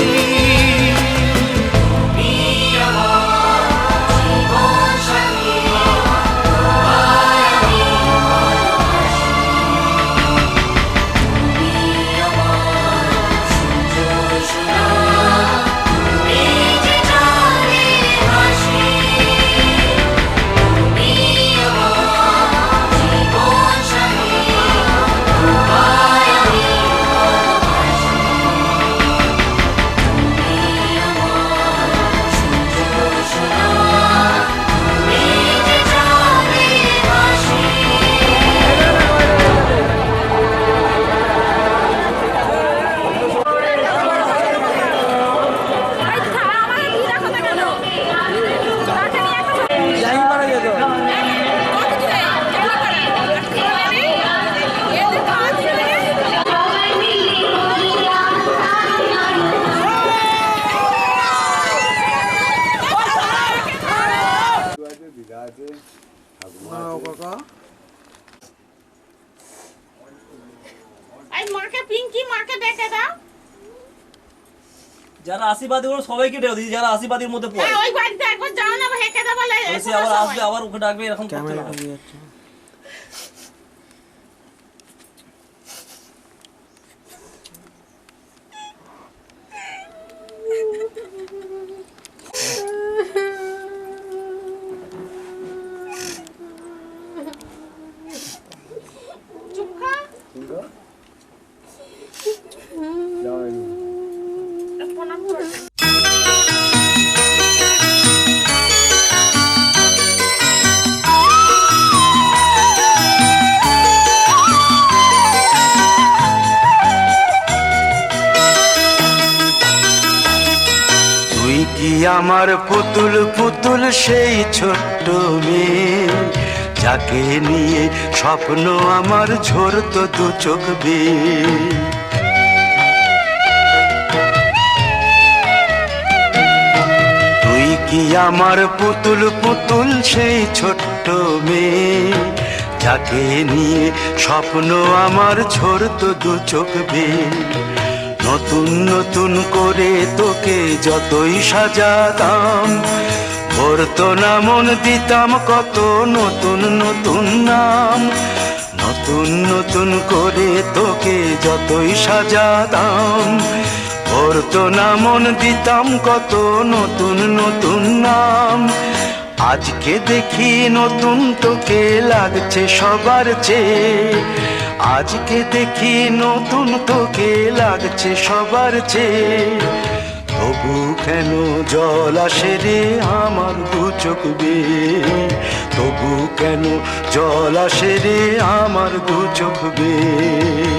এই মাকে পিঙ্কি মাকে ডেকে দাও। যারা আশীর্বাদী ওরা সবাইকে ডেকে দিই, যারা আশীর্বাদীর মধ্যে পড়ে ওই বাড়িতে একবার যাও না, হেঁকে দেবো বলে সে আবার আসবে, আবার ওকে ডাকবে, এরকম করতে না। চুপ খা। প্রণাম কর। তুই কি আমার পুতুল পুতুল সেই ছোট্ট মেয়ে, যাকে নিয়ে স্বপ্ন আমার ঝরতো দু চোখ বেয়ে। তুই কি আমার পুতুল পুতুল সেই ছোট্ট মেয়ে, যাকে নিয়ে স্বপ্ন আমার ঝরতো দু চোখ বেয়ে। নতুন নতুন করে তোকে যতই সাজাতাম, ভরতো না মন, দিতাম কত নতুন নতুন নাম। নতুন নতুন করে তোকে যতই সাজাতাম, ভরতো না মন, দিতাম কত নতুন নতুন নাম। আজকে দেখি নতুন তোকে লাগছে সবার চেয়ে, আজকে দেখি নতুন তোকে লাগছে সবার চেয়ে। তবু কেন জল আসে রে আমার দু চোখ বেয়ে, তবু কেন জল আসে রে আমার দু চোখ বেয়ে।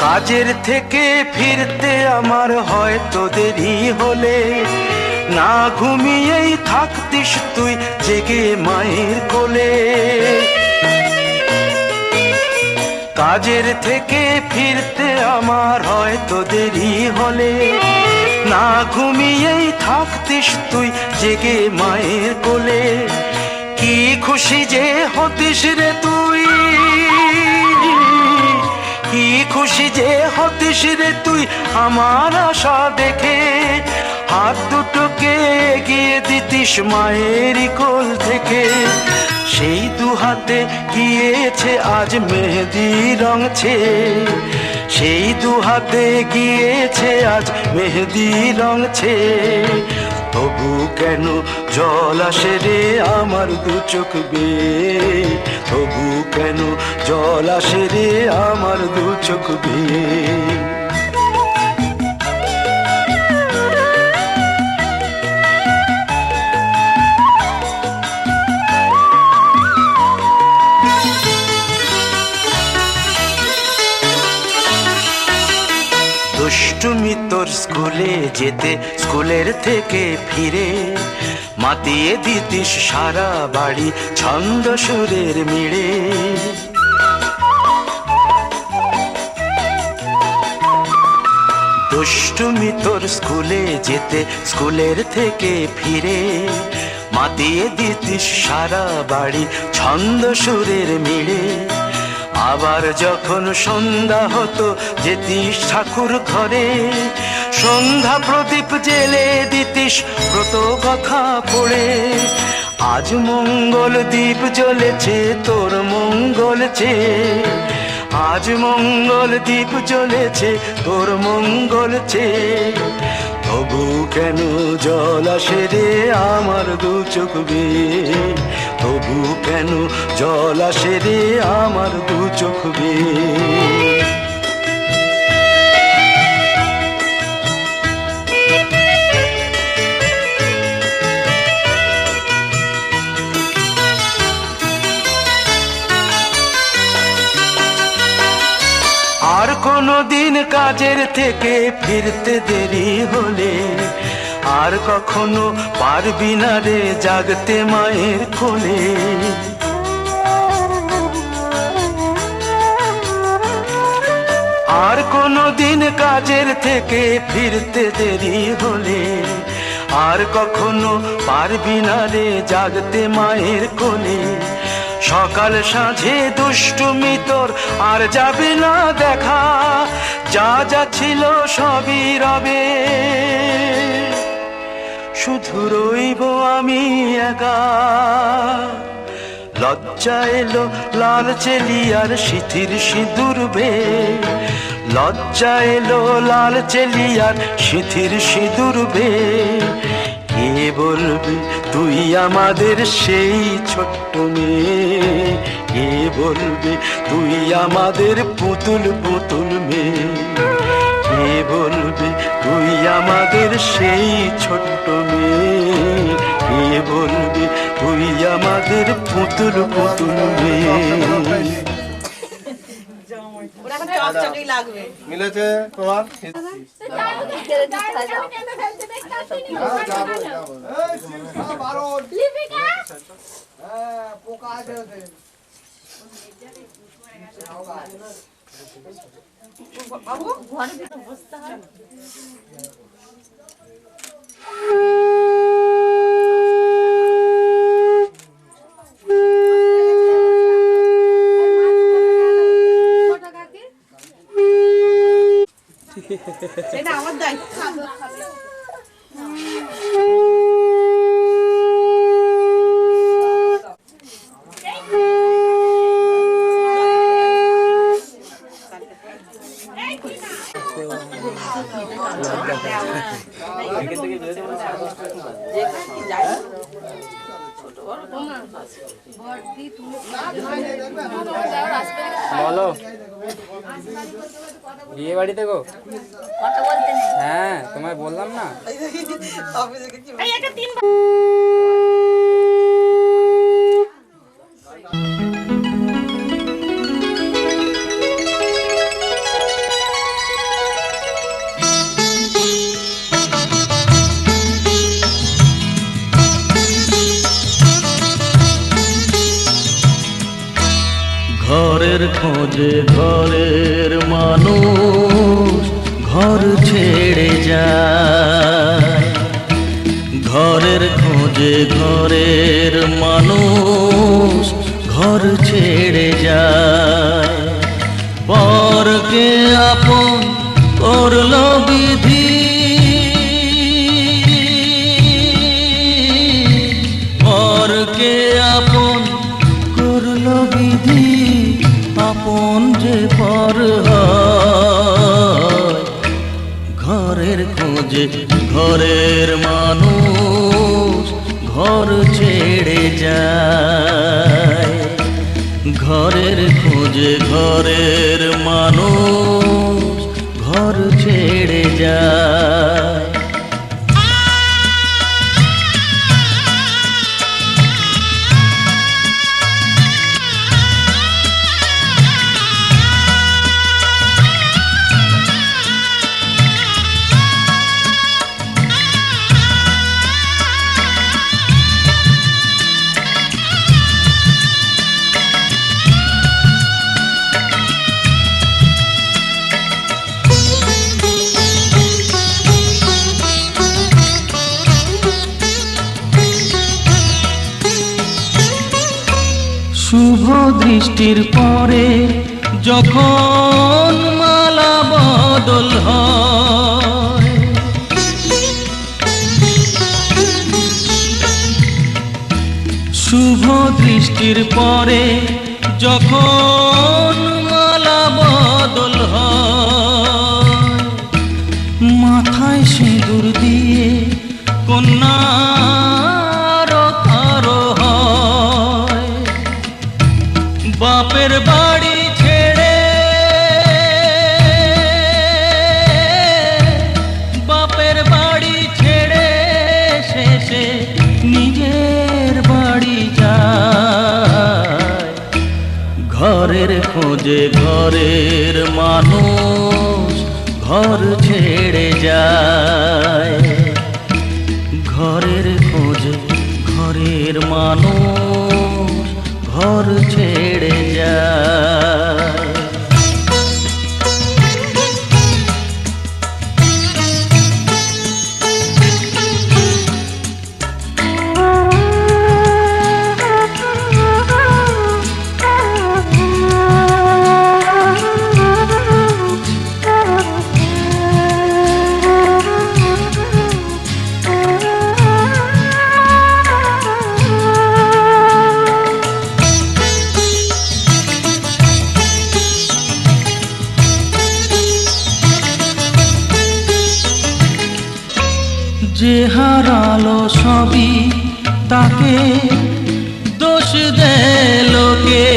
কাজের থেকে ফিরতে আমার হয়তো দেরি হলে, না ঘুমিয়েই থাকতিস তুই জেগে মায়ের কোলে। কাজের থেকে ফিরতে আমার হয়তো দেরি হলে, না ঘুমিয়েই থাকতিস তুই জেগে মায়ের কোলে। কি খুশি যে হতিস রে তুই, কি খুশি যে হতিস রে তুই আমার আশা দেখে, হাত দুটোকে এগিয়ে দিতিস মায়েরই কোল থেকে। সেই দু হাতে গিয়েছে আজ মেহেদি রং ছেয়ে, সেই দু হাতে গিয়েছে আজ মেহেদি রং ছেয়ে। তবু কেন জল আসে রে আমার দু চোখ বেয়ে, তবু কেন জল আসে রে আমার দু চোখ বেয়ে। দুষ্টুমি তোর স্কুলে যেতে, স্কুলের থেকে ফিরে মাতিয়ে দিতিস সারা বাড়ি ছন্দ সুরের মিড়ে। দুষ্টুমি তোর স্কুলে যেতে, স্কুলের থেকে ফিরে মাতিয়ে দিতিস সারা বাড়ি ছন্দ সুরের মিড়ে। আবার যখন সন্ধ্যা হতো যেতিস ঠাকুর ঘরে, সন্ধ্যা প্রদীপ জেলে দিতিস ব্রত কথা পড়ে। আজ মঙ্গল দ্বীপ জ্বলেছে তোর মঙ্গল চেয়ে, আজ মঙ্গল দ্বীপ জ্বলেছে তোর মঙ্গল চেয়ে। তবু কেন জল আসে রে আমার দু চোখ বেয়ে, তবু কেন জল আসে রে আমার দু চোখ বেয়ে। আর কোনো দিন কাজের থেকে ফিরতে দেরি হলে, আর কখনো পারবি না রে জাগতে মায়ের কোলে। আর কোনো দিন কাজের থেকে ফিরতে দেরি হলে, আর কখনো পারবি না রে জাগতে মায়ের কোলে। সকাল সাঁঝে দুষ্টুমি তোর আর যাবে না দেখা, যা যা ছিল সবই রবে, শুধু রইব আমি একা। লজ্জা এলো লাল চেলিয়ার সিথির সিঁদুর বেয়ে, লজ্জা এলো লাল চেলিয়ার সিথির সিঁদুর বেয়ে। কে বলবি তুই আমাদের সেই ছোট্ট মেয়ে, কে বলবি তুই আমাদের পুতুল পুতুল মেয়ে, কে বলবি তুই আমাদের সেই ছোট্ট মেয়ে, কে বলবি তুই আমাদের পুতুল পুতুল মেয়ে। চকচকেই লাগবে। মিলেছে তোমার? সেটা আমার দায়িত্ব। বলো বিয়ে বাড়িতে গো? হ্যাঁ তোমায় বললাম না। ঘরের খোঁজে ঘরের মানুষ ঘর ছেড়ে যায়, ঘরের খোঁজে ঘরের মানুষ ঘর ছেড়ে যায়। পরকে আপন করলো বিধি, পরকে আপন করলো বিধি, আপন যে পর হয়। ঘরের খোঁজে ঘরের মানুষ ঘর ছেড়ে যায়, ঘরের খোঁজে ঘরের মানুষ ঘর ছেড়ে যায়। শুভ দৃষ্টির পরে যখন মালা বদল হয়, শুভ দৃষ্টির পরে যখন মালা বদল হয়, মাথায় সিঁদুর দিয়ে কন্যার কারো হয়। বাপের বাড়ি ছেড়ে, বাপের বাড়ি ছেড়ে শেষে নিজের বাড়ি যায়। ঘরের খোঁজে ঘরের মানুষ ঘর ছেড়ে যায়, ঘরের খোঁজে ঘরের মানুষ ঘর ছেড়ে যায়। যে হারালো সবই তাকে দোষ দেয় লোকে,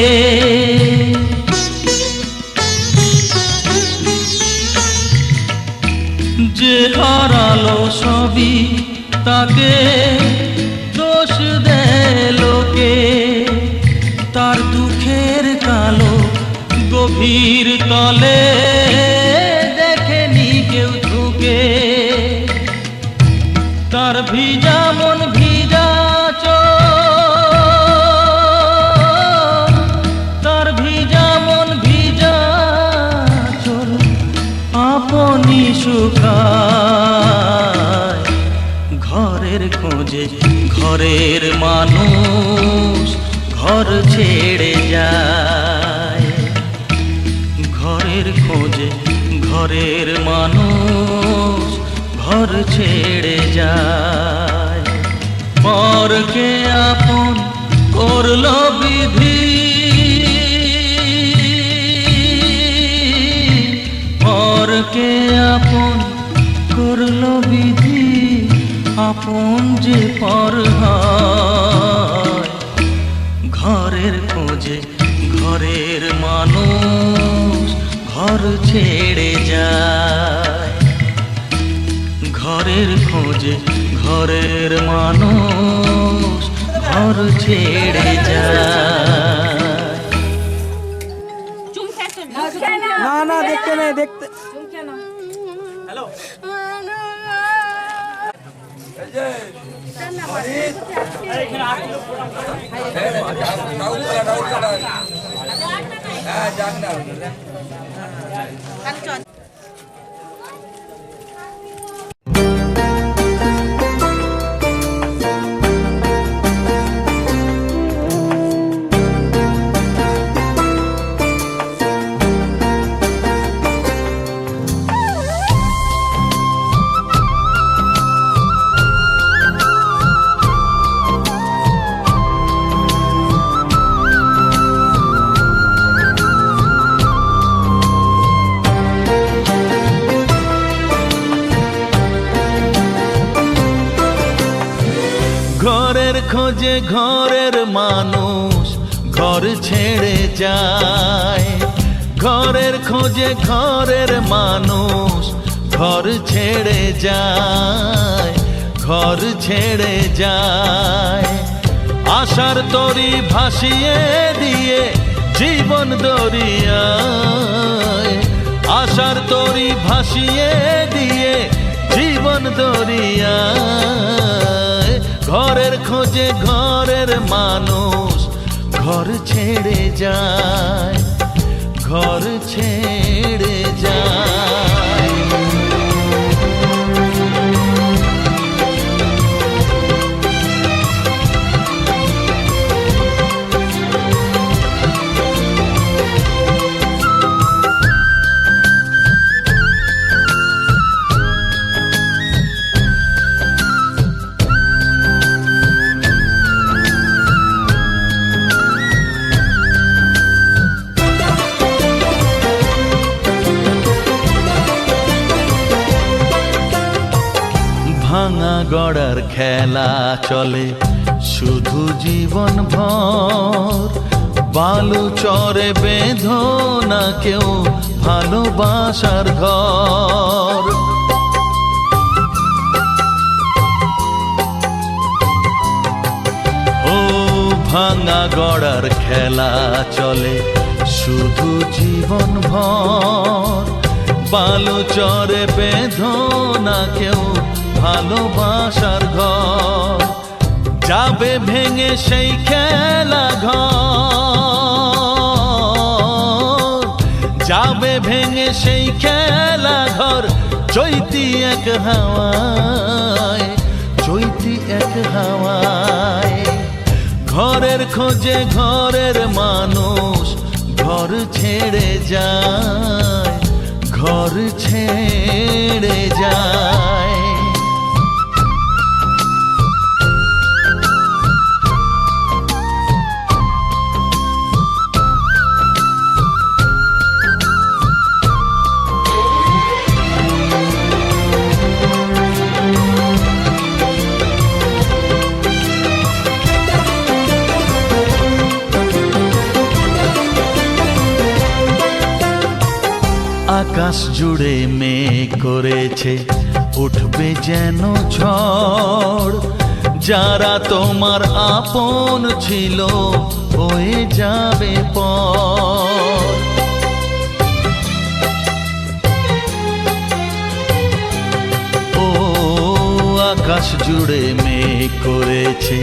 যে হারালো সবই তাকে দোষ দেয় লোকে। তার দুঃখের কালো গভীর তলে দেখেনি কেউ ঝুঁকে, তার ভিজা মন ভিজা চোখ, তার ভিজা মন ভিজা চোখ আপনি শুকায়। ঘরের খোঁজে ঘরের মানুষ ঘর ছেড়ে যায়, ঘরের খোঁজে ঘরের মানুষ ঘর ছেড়ে যায়। পরকে আপন করলো বিধি, পরকে আপন করলো বিধি, আপন যে পর হয়। ঘরের খোঁজে ঘরের মানুষ ঘর ছেড়ে যায়, ঘরের খোঁজে ঘরের মানুষ ঘর ছেড়ে যায়। না না দেখতে নেই, দেখতে হ্যালো খোঁজে ঘরের মানুষ ঘর ছেড়ে যায়, ঘরের খোঁজে ঘরের মানুষ ঘর ছেড়ে যায়, ঘর ছেড়ে যায়। আশার তরি ভাসিয়ে দিয়ে জীবন দরিয়ায়, আশার তরি ভাসিয়ে দিয়ে জীবন দরিয়ায়। ঘরের খোঁজে ঘরের মানুষ ঘর ছেড়ে যায়, ঘর ছেড়ে যায়। ভাঙা গড়ার খেলা চলে শুধু জীবন ভর, বালু চরে বেঁধো না কেউ ভালোবাসার ঘর। ও ভাঙা গড়ার খেলা চলে শুধু জীবন ভর, বালু চরে বেঁধো না কেউ ভালোবাসার ঘর। যাবে ভেঙে সেই খেলা ঘর, যাবে ভেঙে সেই খেলা ঘর। চৈতি এক হাওয়ায়, চৈতি এক হাওয়ায়। ঘরের খোঁজে ঘরের মানুষ ঘর ছেড়ে যায়, ঘর ছেড়ে যায়। আকাশ জুড়ে মেঘ করেছে উঠবে যেন ঝড়, যারা তোমার আপন ছিল হয়ে যাবে পর। ও আকাশ জুড়ে মেঘ করেছে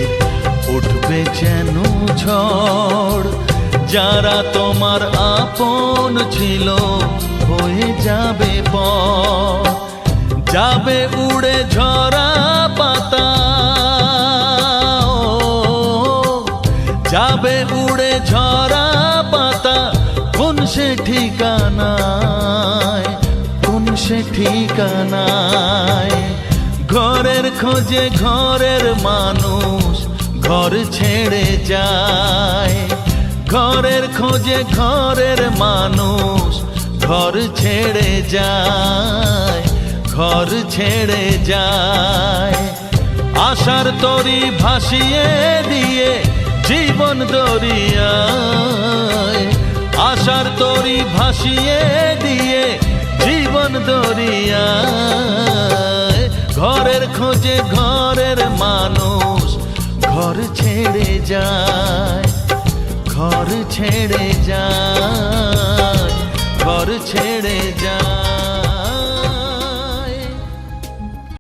উঠবে যেন ঝড়, যারা তোমার আপন ছিল হয়ে যাবে পর। যাবে উড়ে ঝরা পাতা, যাবে উড়ে ঝরা পাতা। কোন সে ঠিকানায়, কোন সে ঠিকানায়। ঘরের খোঁজে ঘরের মানুষ ঘর ছেড়ে যায়, ঘরের খোঁজে ঘরের মানুষ ঘর ছেড়ে যায়, ঘর ছেড়ে যায়। আশার তরি ভাসিয়ে দিয়ে জীবন দরিয়ায়, আশার তরি ভাসিয়ে দিয়ে জীবন দরিয়ায়। ঘরের খোঁজে ঘরের মানুষ ঘর ছেড়ে যায়, ঘর ছেড়ে যায়, ঘর ছেড়ে